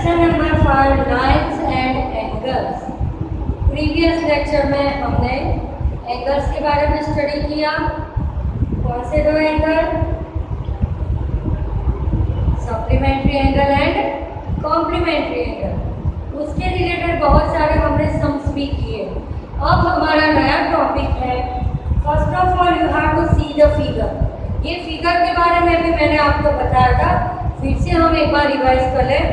Lesson number 5 lines and angles. Previous lecture में हमने angles के बारे में स्टडी किया। कौन से दो angle? Supplementary angle and complementary angle. उसके रिलेटेड बहुत सारे हमने सम्स भी किए। अब हमारा नया टॉपिक है, first of all you have to see the figure. ये फिगर के बारे में भी मैंने आपको बताया था, फिर से हम एक बार रिवाइज कर लें।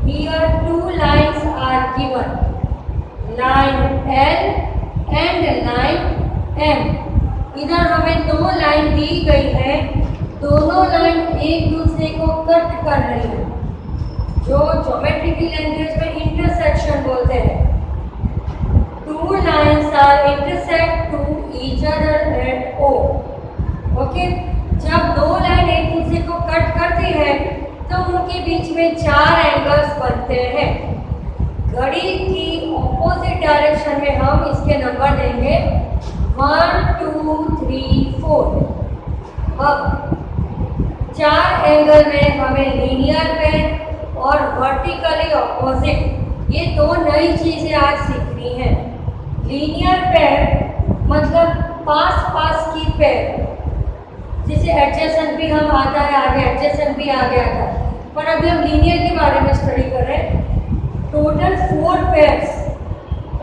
Here two lines are given, line L and line M। इधर हमें दो लाइन दी गई है, दोनों लाइन एक दूसरे को कट कर रही है, जो ज्योमेट्री की लैंग्वेज में इंटरसेक्शन बोलते हैं। Two lines are intersect to each other at O। Okay, जब दो लाइन एक दूसरे को कट करती है तो उनके बीच में चार एंगल्स बनते हैं। घड़ी की ऑपोजिट डायरेक्शन में हम इसके नंबर देंगे 1 2 3 4। अब चार एंगल में हमें लीनियर पेयर और वर्टिकली ऑपोजिट, ये दो नई चीजें आज सीखनी है। लीनियर पेयर मतलब पास पास की पेयर, जिसे एडजेसेंट भी हम आता है, आगे एडजेसेंट भी आ गया था, पर अभी हम लीनियर के बारे में स्टडी कर रहे हैं। Total 4 pairs,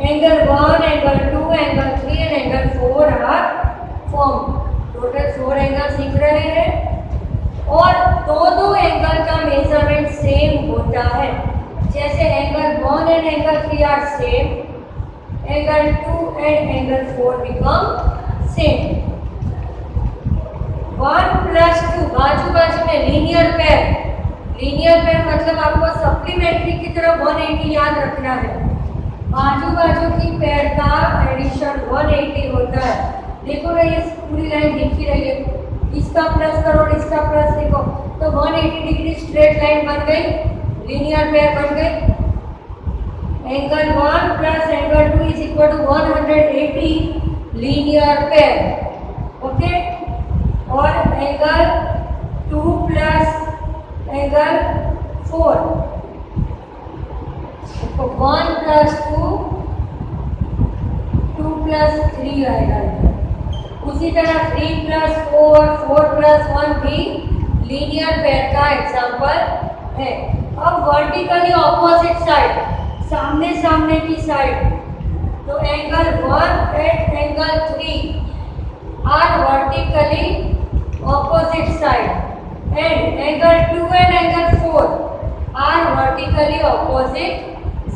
angle 1, angle 2, angle 3 and angle 4 are form. Total 4 angle सीख रहे हैं और दो एंगल का मेजरमेंट सेम होता है। जैसे angle 1 and angle 3 are same, angle 2 and angle 4 become same. 1 + 2 बाजू बाजू में लीनियर पेयर। लीनियर पेयर मतलब आपको सप्लीमेंट्री की तरफ 180 याद रखना है। बाजू बाजू की पेयर का एडिशन 180 होता है। देखो ना, ये पूरी लाइन दिखी रही है, इसका प्लस करो इसका प्लस लिखो तो 180 डिग्री स्ट्रेट लाइन बन गई, लीनियर पेयर बन गई। Angle 1 + angle 2 = 180 linear pair. Okay, और एंगल 2 + एंगल 4, तो 1 + 2 2 + 3 आएगा। उसी तरह 3 + 4 4 + 1 भी लीनियर पेयर का एग्जाम्पल है। अब वर्टिकली ऑपोजिट साइड, सामने सामने की साइड, तो angle 1 and angle 3 are vertically opposite side and angle 2 and angle 4 are vertically opposite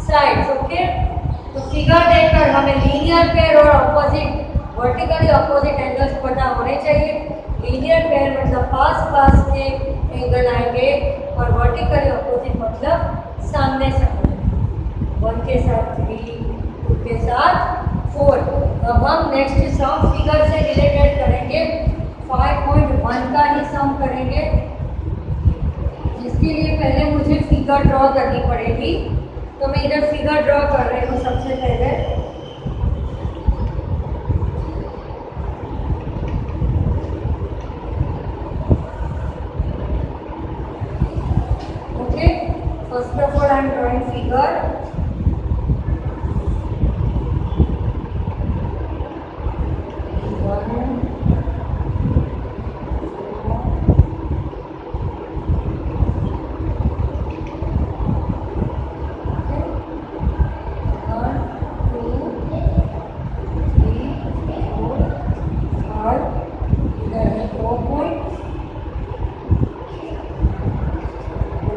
sides। Okay, तो फिगर देखकर हमें लीनियर पेयर और ऑपोजिट वर्टिकली ऑपोजिट एंगल्स पता होने चाहिए। लीनियर पेयर मतलब पास पास के एंगल आएंगे और वर्टिकली ऑपोजिट मतलब सामने सामने, 1 के साथ 3, 2 के साथ 4। अब हम नेक्स्ट सम फिगर से रिलेटेड करेंगे, 5.1 का ही सम करेंगे, जिसके लिए पहले मुझे फिगर ड्रॉ करनी पड़ेगी। तो मैं इधर फिगर ड्रॉ कर रही हूँ सबसे पहले। Okay, first of all I am drawing figure.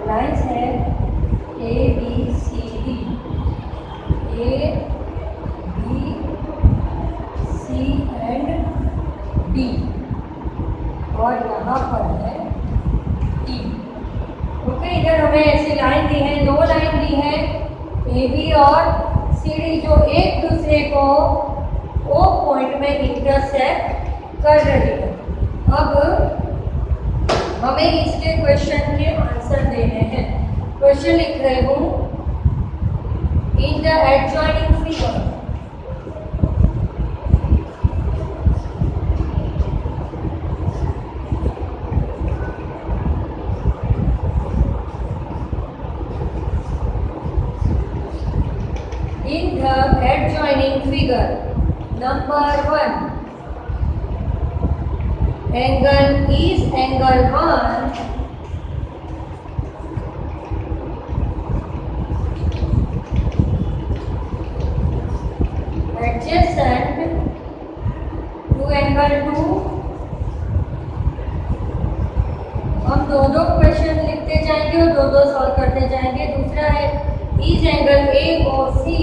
Lines है ABCD, ABC एंड D, और यहाँ पर है E। ओके, इधर हमें ऐसी लाइन दी है, दो लाइन दी है AB और CD, जो एक दूसरे को O पॉइंट में इंटरसेक्ट कर रही है। अब हमें इसके क्वेश्चन के आंसर देने हैं। क्वेश्चन लिख रही हूँ, in the adjoining figure following figure. Number 1, angle is angle 1 adjacent to angle 2. हम दो क्वेश्चन लिखते जाएंगे और दो सॉल्व करते जाएंगे। दूसरा है इज एंगल ए और C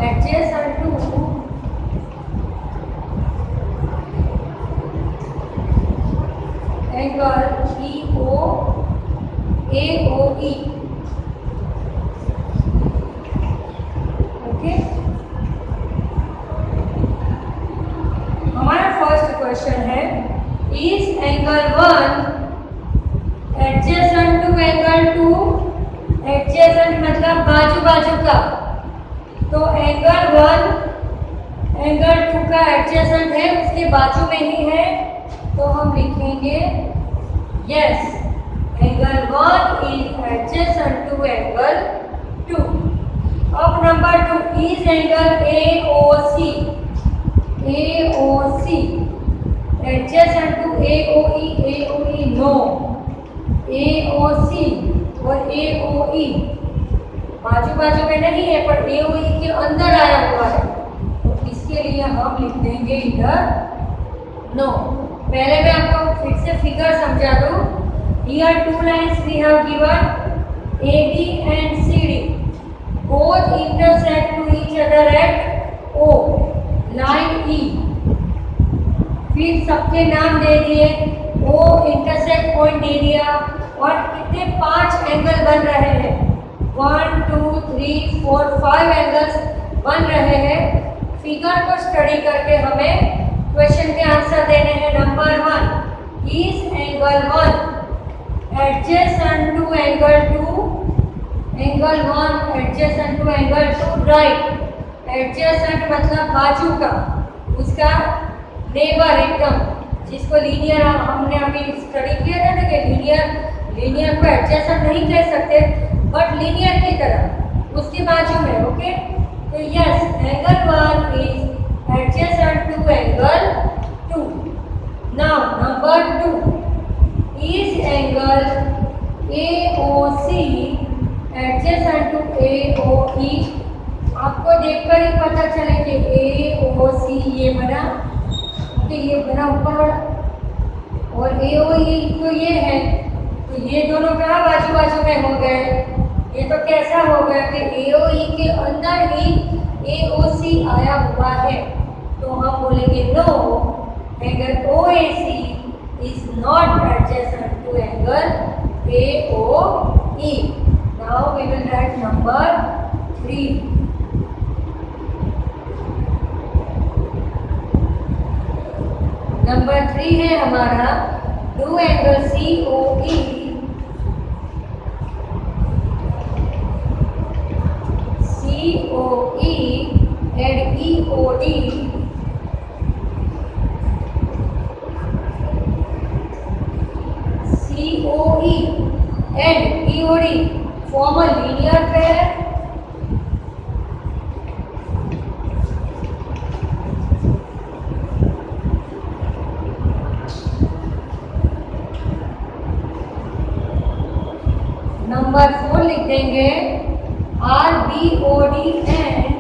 adjacent to angle AOE. Okay, हमारा फर्स्ट क्वेश्चन है is angle 1 adjacent to angle 2। Adjacent मतलब बाजू बाजू का, तो एंगल 1 एंगल 2 का एडजेसेंट है, उसके बाजू में ही है, तो हम लिखेंगे yes angle 1 is adjacent to angle 2। अब number 2 is angle AOC adjacent to AOE no, AOC और AOE बाजू बाजू में नहीं है पर AOE के अंदर आया हुआ है, तो इसके लिए हम लिख देंगे इधर नो। पहले मैं आपको फिर से फिगर समझा दूं। Here 2 lines we have given AD and CD, both intersect to each other at O, line E। फिर सबके नाम दे दिए, O इंटरसेक्ट पॉइंट दे दिया, और कितने 5 एंगल बन रहे हैं, 1 2 3 4 5 एंगल्स बन रहे हैं। फिगर को स्टडी करके हमें क्वेश्चन के आंसर देने हैं। Number 1 is angle 1 adjacent to angle 2, angle 1 adjacent to angle 2 right. Adjacent मतलब बाजू का, उसका नेबर एकदम, जिसको लीनियर हमने अभी स्टडी किया था ना कि लीनियर को एडजेसेंट नहीं कह सकते बट लीनियर की तरह उसके बाजू में। ओके, तो yes angle 1 is adjacent to angle 2। Now number 2 is angle AOC adjacent to AOE। आपको देखकर ही पता चले कि AOC ये बना, ये बना ऊपर वाला, और AOE तो ये है, तो ये दोनों कहाँ बाजू बाजू में हो गए। ये तो कैसा हो गया कि AOE के अंदर ही AOC आया हुआ है, तो हम बोलेंगे no angle OAC is not adjacent to angle AOE। Now we will write number 3। Number 3 है हमारा do angle COE and EOD COE and EOD form a linear pair। Number 4 लिख देंगे RBOD and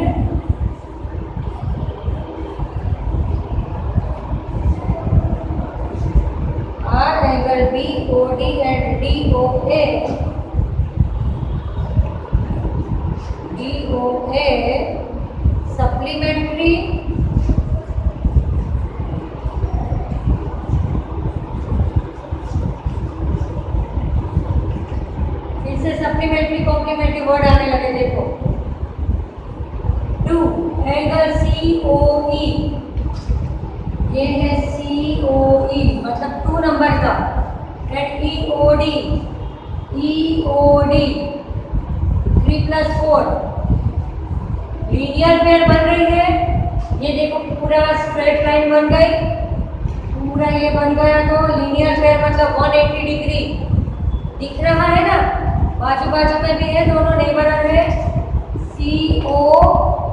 R angle BOD and DOA supplementary supplementary complementary word आने लगे। देखो 2 angle COE, ये है COE मतलब 2 नंबर का, एंड EOD 3+4 लीनियर पेयर बन रही है। ये देखो पूरा स्ट्रेट लाइन बन गई, पूरा ये बन गया, तो लीनियर पेयर मतलब 180 डिग्री दिख रहा है ना। बाजू बाजू में भी है, दोनों नेबर है। COE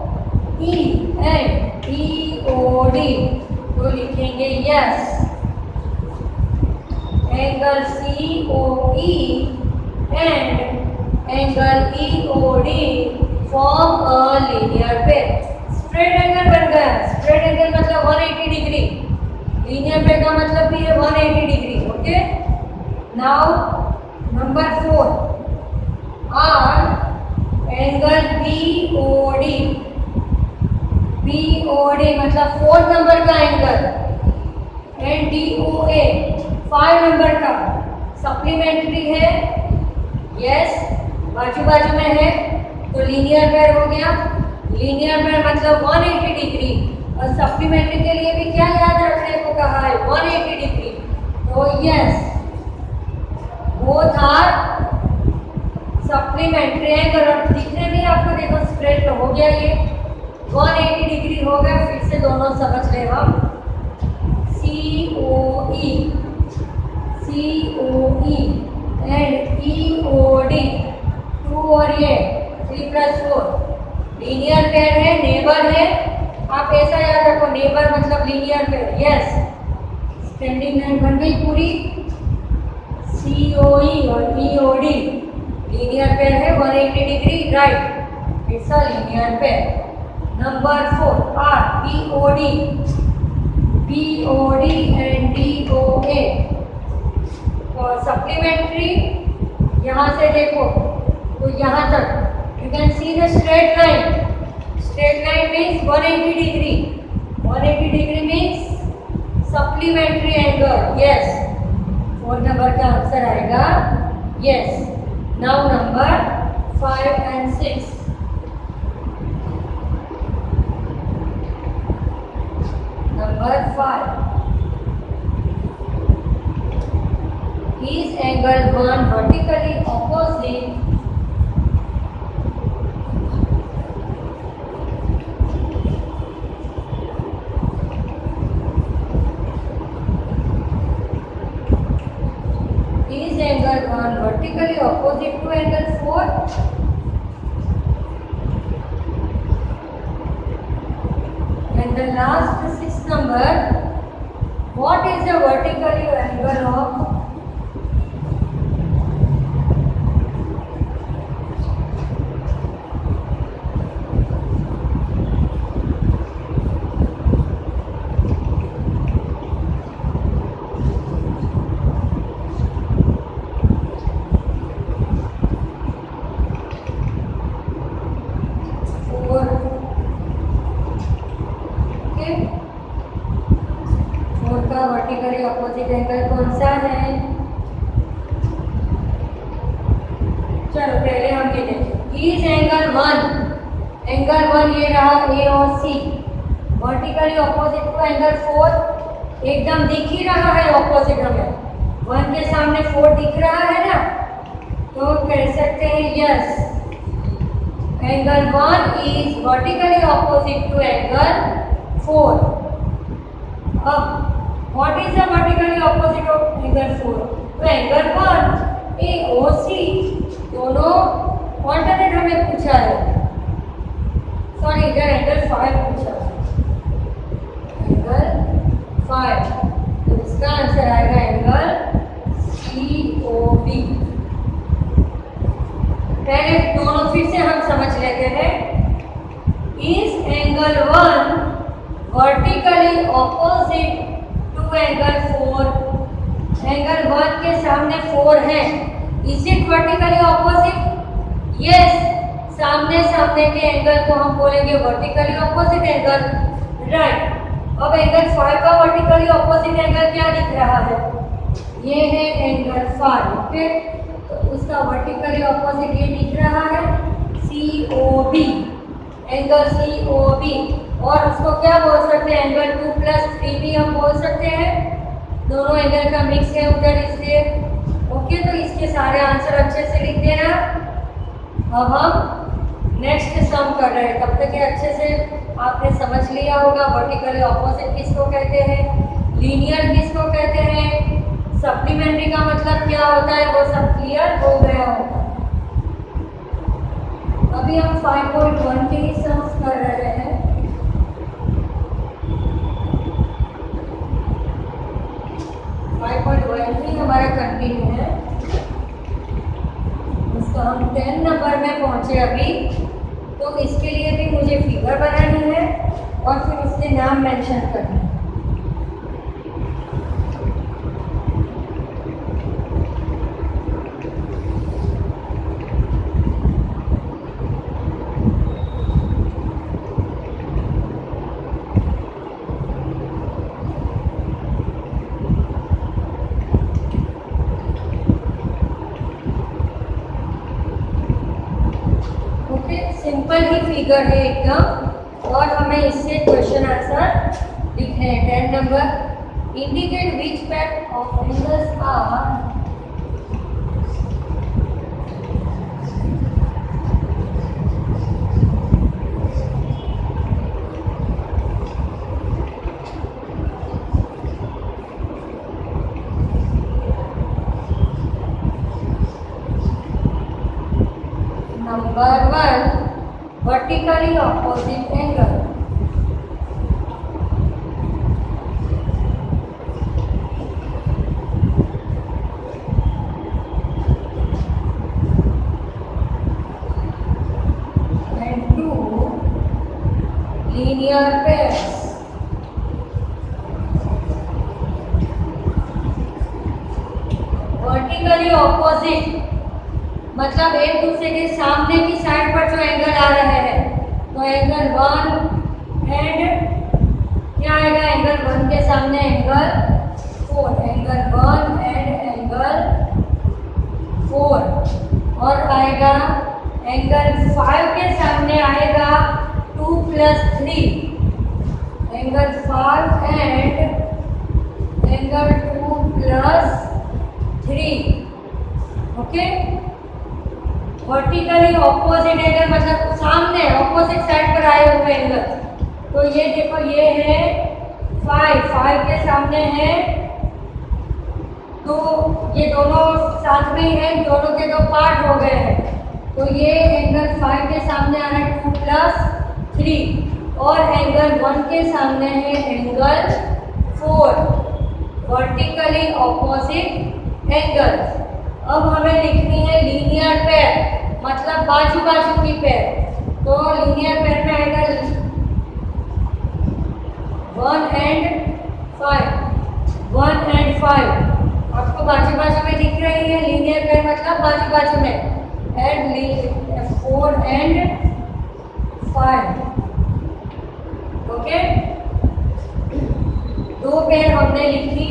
एंड EOD, तो लिखेंगे yes. Angle COE and angle EOD form a linear pair. Straight angle बन गया। स्ट्रेट एंगल मतलब 180 डिग्री, लीनियर पेयर का मतलब भी है 180 degree. Okay, now number 4 R angle BOD। BOD मतलब 4 नंबर का एंगल, एंड DOA 5 नंबर का। सप्लीमेंट्री है, यस, बाजू बाजू में है तो लीनियर पेयर हो गया। लीनियर पेयर मतलब 180 डिग्री, और सप्लीमेंट्री के लिए भी क्या याद रखने को कहा है, 180 डिग्री। तो yes, both are supplementary angle. और दिखने में आपको देखो स्ट्रेट हो गया, ये 180 डिग्री हो गया। फिर से दोनों समझ ले हम। COE एंड EOD 2 और ये 3 + 4 लीनियर पेयर है, नेबर है। आप ऐसा याद रखो, नेबर मतलब linear pair. Yes, standing line बन गई पूरी। COE और EOD लीनियर पेयर है 180 degree, right, it's a linear pair. Number 4 are BOD and DOA और सप्लीमेंट्री। यहाँ से देखो तो यहाँ तक you can see the straight line. Straight line means 180 degree. 180 degree means supplementary angle. Yes, 4 number का answer आएगा yes. Now number 5 and 6। Number 5 is angle 1 vertically opposite to angle 4. And the last 6th number, what is the vertically angle of vertically opposite angle कौन सा है? चलो पहले हम ये देखें। इज एंगल 1 ये रहा ए और सी, वर्टिकली अपोजिट टू एंगल 4 एकदम दिख ही रहा है ऑपोजिट हमें। 1 के सामने 4 दिख रहा है ना, तो कह सकते हैं yes angle 1 is vertically opposite to angle 4। अब what is the vertically opposite of angle 4? तो एंगल 1 ए और सी दोनों ऑल्टरनेट हमें पूछा है, सॉरी इधर एंगल 5 पूछा है, एंगल 5, तो इसका आंसर आएगा एंगल COB। पहले दोनों फिर से हम समझ लेते हैं। Is angle 1 vertically opposite to angle 4? Angle 1 के सामने 4 है, is it vertically opposite? Yes, सामने सामने के एंगल को हम बोलेंगे वर्टिकली ऑपोजिट एंगल, राइट। अब एंगल 5 का वर्टिकली ऑपोजिट एंगल क्या दिख रहा है? ये है एंगल 5, ओके, तो उसका वर्टिकली ऑपोजिट ये दिख रहा है COB, एंगल COB। और उसको क्या बोल सकते हैं? एंगल 2 + 3 भी हम बोल सकते हैं, दोनों एंगल का मिक्स है उधर, इसलिए ओके। तो इसके सारे आंसर अच्छे से लिख देना। अब हम नेक्स्ट सम कर रहे हैं, तब तक ये अच्छे से आपने समझ लिया होगा वर्टिकली ऑपोजिट किसको कहते हैं, लीनियर किसको कहते हैं, सप्लीमेंट्री का मतलब क्या होता है, वो सब क्लियर हो गया होगा। अभी हम 5.1 के ही सम्स कर रहे हैं। हमारा कंटिन्यू है, उसको हम 10 नंबर में पहुंचे अभी। तो इसके लिए भी मुझे फिगर बनानी है और फिर उसके नाम मेंशन करना है। सिंपल ही फिगर है एकदम, और हमें इससे क्वेश्चन आंसर लिखने हैं। 10 number, indicate which pair of angles are number 1 vertically opposite angle, and 2 linear pairs. Vertically opposite मतलब एक दूसरे के सामने की साइड पर जो एंगल आ रहे हैं, तो एंगल 1 एंड क्या आएगा, एंगल 1 के सामने एंगल 4, एंगल 1 एंड एंगल 4, और आएगा एंगल 5 के सामने आएगा 2 + 3, angle 5 and angle 2 + 3। Okay, vertically opposite angle मतलब सामने ऑपोजिट साइड पर आए हुए एंगल। तो ये देखो, ये है 5 के सामने है, तो ये दोनों साथ में ही है, दोनों के दो पार्ट हो गए हैं। तो ये एंगल 5 के सामने आ रहा है 2 + 3, और एंगल 1 के सामने है एंगल 4, वर्टिकली ऑपोजिट एंगल्स। अब हमें लिखनी है लीनियर पेयर, मतलब बाजू बाजू की पेयर। तो लीनियर पेयर में आएगा 1 and 5। आपको बाजू बाजू में दिख रही है लीनियर पेयर मतलब बाजू बाजू में, एंड 4 and 5। ओके, दो पेयर हमने लिखी।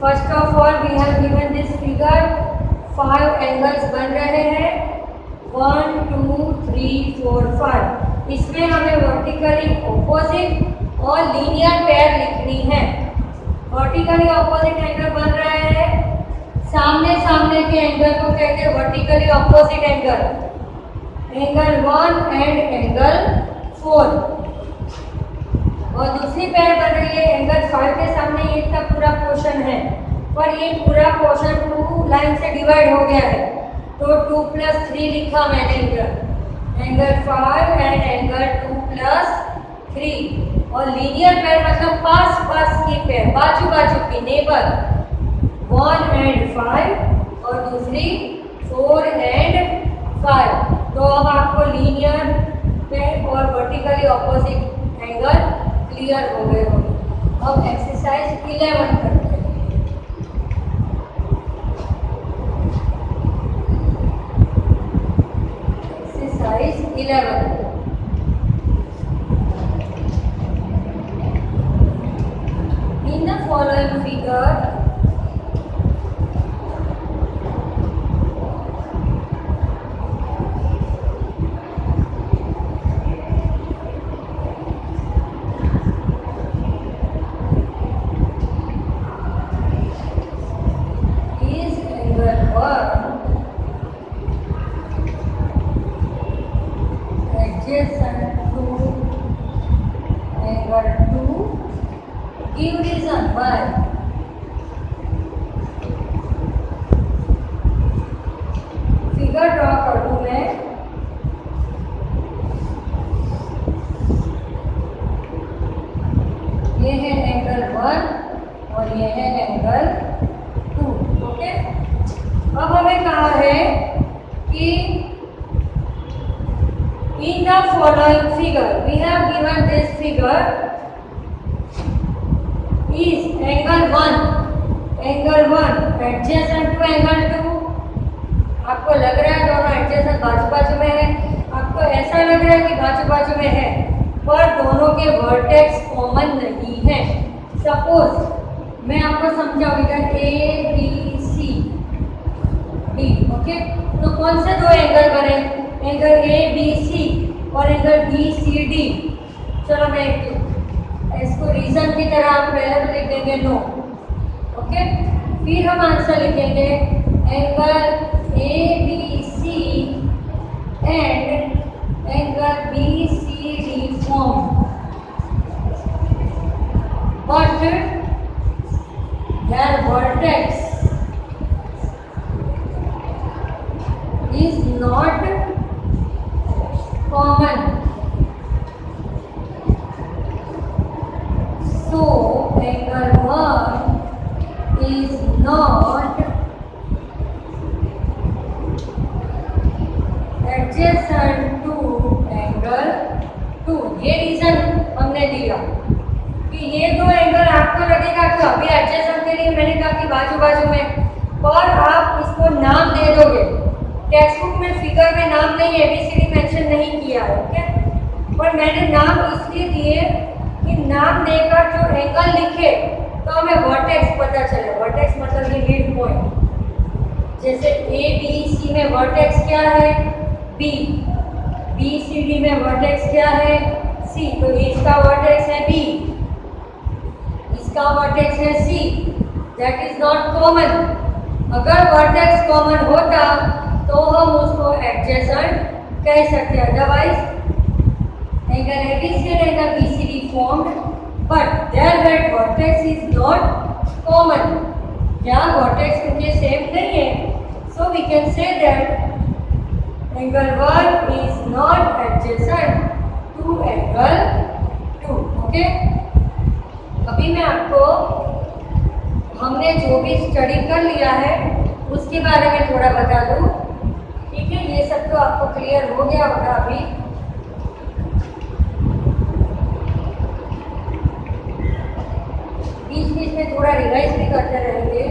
First of all we have given this figure, 5 angles बन रहे हैं, 1 2 3 4 5। इसमें हमें वर्टिकली ऑपोजिट और लीनियर पेयर लिखनी है। वर्टिकली ऑपोजिट एंगल बन रहे हैं, सामने सामने के एंगल को कहते हैं vertically opposite angle, angle 1 and angle 4। और दूसरी पेयर बन रही है एंगल 5 के सामने, ये इतना पूरा पोर्शन है, पर ये पूरा पोर्शन 2 लाइन से डिवाइड हो गया है, तो 2 + 3 लिखा मैंने इधर, एंगल 5 एंड एंगल 2 + 3। और लीनियर पेयर मतलब पास पास की पेयर, बाजू बाजू की, नेबर, 1 and 5 और दूसरी 4 and 5। तो अब आपको लीनियर पेयर और वर्टिकली ऑपोजिट एंगल क्लियर हो गए होंगे। अब एक्सरसाइज 11 करते हैं। Exercise 11, in the following figure is angle 1 adjacent to angle 2, give reason why। Figure draw कर दूं मैं, ये है एंगल 1 और ये है एंगल 2। ओके, अब हमें कहा है कि in the following figure we have given this figure is angle 1 adjacent to angle 2। आपको लग रहा है दोनों एडजेसेंट बाजू बाजू में है, आपको ऐसा लग रहा है कि बाजू बाजू में है, पर दोनों के वर्टेक्स कॉमन नहीं है। सपोज मैं आपको समझाऊँ, इधर A B C D. Okay, तो कौन से दो एंगल बने? एंगल ए बी सी और एंगल बी सी डी। चलो मैं इसको रीजन की तरह आप पहले तो लिख देंगे नो। ओके, फिर हम आंसर लिखेंगे angle A B C and angle B C D form, but their vertex is not common. So angle 1 is not adjacent to angle 2। ये रीजन हमने दिया कि ये दो एंगल आपको लगेगा कि अभी एडजेसेंट के लिए मैंने कहा कि बाजू बाजू में, और आप इसको नाम दे दोगे। टेक्स्ट बुक में फिगर में नाम नहीं है, एबीसीडी मेंशन नहीं किया है। ओके, पर मैंने नाम इसलिए दिए कि नाम देकर जो एंगल लिखे तो हमें वर्टेक्स पता चले। वर्टेक्स मतलब ये मिड पॉइंट। जैसे ए बी सी में वर्टेक्स क्या है? बी। बी सी डी में वर्टेक्स क्या है? सी। तो इसका वर्टेक्स है बी, इसका वर्टेक्स है C. That is not common. अगर वर्टेक्स कॉमन होता तो हम उसको एडजेसेंट कह सकते हैं। Otherwise angle ABC and angle BCD formed but their head vertex is not common. यहाँ वर्टेक्स उनके सेम नहीं है, so we can say that angle 1 is not adjacent to angle 2। Okay, अभी मैं आपको हमने जो भी स्टडी कर लिया है उसके बारे में थोड़ा बता दूं। ठीक है, ये सब तो आपको क्लियर हो गया होगा अभी। बीच बीच में थोड़ा रिवाइज भी करते रहेंगे।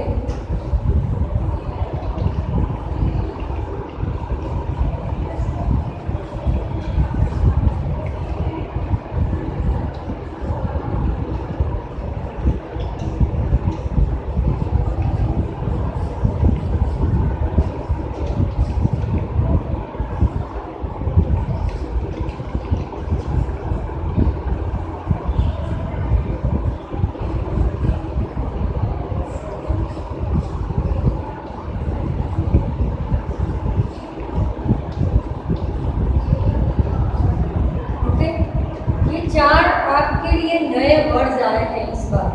नए वर्ड्स आए हैं इस बार।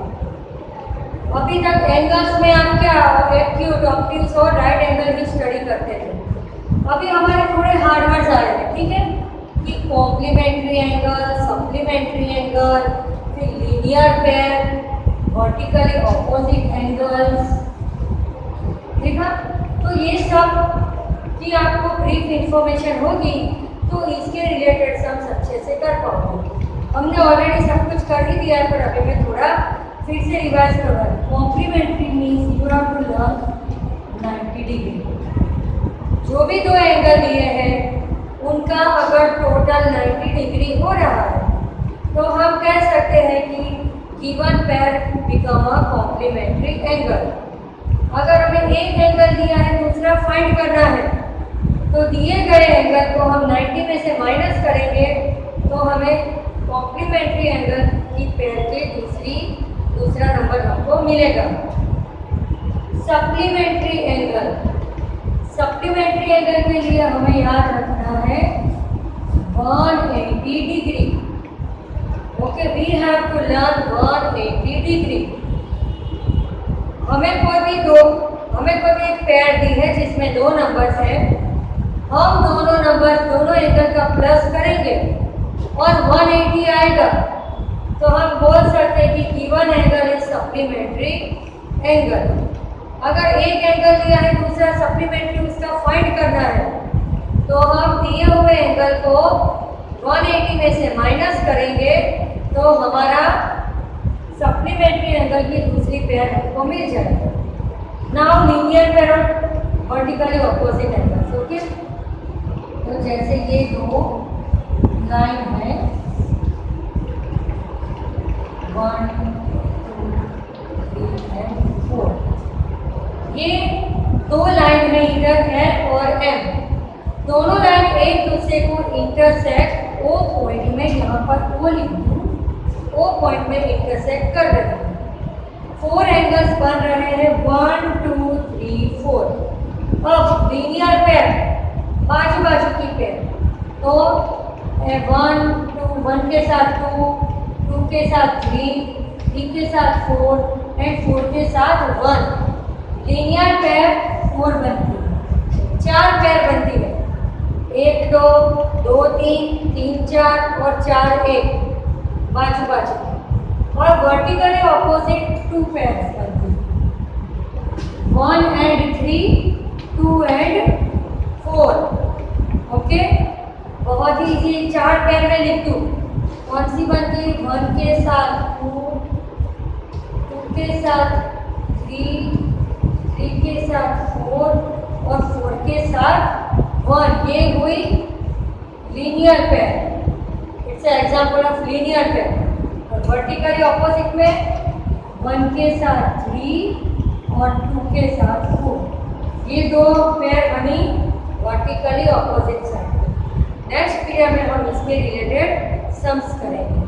अभी तक एंगल्स में आप क्या एक्यूट, ऑब्ट्यूज और राइट एंगल ही स्टडी करते थे। अभी हमारे थोड़े हार्ड वर्ड्स आए हैं। ठीक है, कि कॉम्प्लीमेंट्री एंगल, सप्लीमेंट्री एंगल, फिर linear pair, vertically opposite angles. देखा, तो ये सब की आपको ब्रीफ इंफॉर्मेशन होगी तो इसके रिलेटेड सम्स अच्छे से कर पाओगे। हमने ऑलरेडी सब कुछ कर ही दिया है, पर अभी मैं थोड़ा फिर से रिवाइज कर रहा हूँ। Complementary means you have to learn 90 degree. जो भी दो एंगल दिए हैं उनका अगर टोटल 90 डिग्री हो रहा है तो हम कह सकते हैं कि given pair become a complementary angle. अगर हमें एक एंगल दिया है, दूसरा फाइंड करना है, तो दिए गए एंगल को हम 90 में से माइनस करेंगे तो हमें कॉम्प्लीमेंट्री एंगल की पेयर के दूसरा नंबर हमको मिलेगा। सप्लीमेंट्री एंगल, सप्लीमेंट्री एंगल के लिए हमें याद रखना है 180 degree. Okay, we have to learn 180 degree. हमें कोई भी एक पेयर दी है जिसमें दो नंबर्स हैं। हम दोनों एंगल का प्लस करेंगे और 180 आएगा। तो हम बोल सकते हैं कि given angle is supplementary angle. अगर एक एंगल दिया है दूसरा सप्लीमेंट्री उसका फाइंड करना है तो हम दिए हुए एंगल को 180 में से माइनस करेंगे तो हमारा सप्लीमेंट्री एंगल की दूसरी पेयर हमको मिल जाएगा। Now linear pair of vertically opposite angles. Okay, तो जैसे ये दो लाइन है 1 2 3 एंड 4, ये दो लाइन है इधर L और M, दोनों लाइन एक दूसरे को इंटरसेक्ट O पॉइंट में, यहाँ पर O लिख दूँ, O पॉइंट में इंटरसेक्ट कर रहे हैं। 4 एंगल्स बन रहे हैं 1 2 3 4। अब लीनियर पेयर बाजू बाजू की पेयर, तो 1 2 1 के साथ 2 2 के साथ 3 3 के साथ 4 एंड 4 के साथ 1। लीनियर पेयर 4 बनती है, 4 पेयर बनती है, 1 2 2 3 3 4 और 4 1 बाजू बाजू। और वर्टिकली ऑपोजिट 2 पेयर्स बनती है, 1 एंड 3 2 एंड 4। ओके, बहुत ही इजी, 4 पेयर में लिख दूँ। कौन सी बनती है? 1 के साथ 2 2 के साथ 3 3 के साथ 4 और 4 के साथ 1। ये हुई linear pair, it's example of linear pair. और वर्टिकली ऑपोजिट में 1 के साथ 3 और 2 के साथ 4, ये दो पेयर बनी vertically opposite side. Next period में हम इसके रिलेटेड सम्स करेंगे।